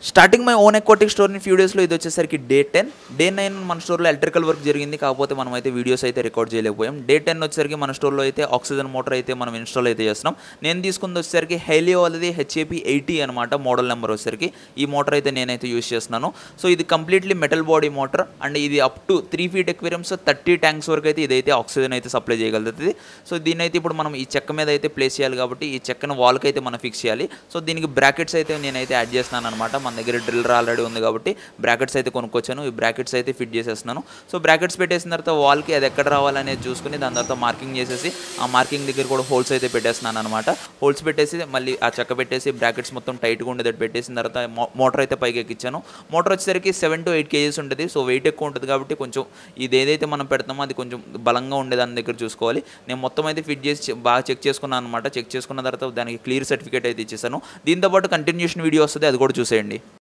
Starting my own aquatic store in few డేస్లో ఇది వచ్చేసరికి డే 10. డే 9 మన స్టోర్లో ఎలక్ట్రికల్ వర్క్ జరిగింది, కాకపోతే మనం అయితే వీడియోస్ అయితే రికార్డ్ చేయలేకపోయాం. డే 10 వచ్చేసరికి మన స్టోర్లో అయితే ఆక్సిజన్ మోటార్ అయితే మనం ఇన్స్టాల్ అయితే చేస్తున్నాం. నేను తీసుకుంది వచ్చేసరికి హైలియో వాళ్ళది HAP 80 అనమాట మోడల్ నెంబర్ వచ్చేసరికి. ఈ మోటార్ అయితే నేనైతే యూస్ చేస్తున్నాను. సో ఇది completely metal body motor and ఇది up to 3 feet aquariums 30 tanks వరకు అయితే ఇదైతే ఆక్సిజన్ అయితే సప్లై చేయగలుగుతుంది. సో దీన్ని అయితే ఇప్పుడు మనం ఈ చెక్క మీద అయితే ప్లేస్ చేయాలి కాబట్టి ఈ చెక్కను వాల్కి అయితే మనం ఫిక్స్ చేయాలి. సో దీనికి బ్రాకెట్స్ అయితే నేనైతే యాడ్ చేస్తున్నాను అనమాట. మన దగ్గర డ్రిల్లర్ ఆల్రెడీ ఉంది కాబట్టి బ్రాకెట్స్ అయితే కొనుక్కొచ్చాను. ఈ బ్రాకెట్స్ అయితే ఫిట్ చేసేస్తున్నాను. సో బ్రాకెట్స్ పెట్టేసిన తర్వాత వాల్కి అది ఎక్కడ రావాలనేది చూసుకుని దాని తర్వాత మార్కింగ్ చేసేసి ఆ మార్కింగ్ దగ్గర కూడా హోల్స్ అయితే పెట్టేస్తున్నాను అనమాట. హోల్స్ పెట్టేసి మళ్ళీ ఆ చెక్క పెట్టేసి బ్రాకెట్స్ మొత్తం టైట్గా ఉండేది పెట్టేసిన తర్వాత మోటార్ అయితే పైకి ఎక్కించాను. మోటార్ వచ్చేసరికి 7 to 8 kgs ఉంటుంది. సో వెయిట్ ఎక్కువ ఉంటుంది కాబట్టి కొంచెం ఇది ఏదైతే మనం పెడతామో అది కొంచెం బలంగా ఉండే దాని దగ్గర చూసుకోవాలి. నేను మొత్తం అయితే ఫిట్ చేసి బాగా చెక్ చేసుకున్నాను అనమాట. చెక్ చేసుకున్న తర్వాత దానికి క్లియర్ సర్టిఫికేట్ అయితే ఇచ్చేసాను. దీంతోపాటు కంటిన్యూషన్ వీడియో వస్తుంది, అది కూడా చూసేయండి.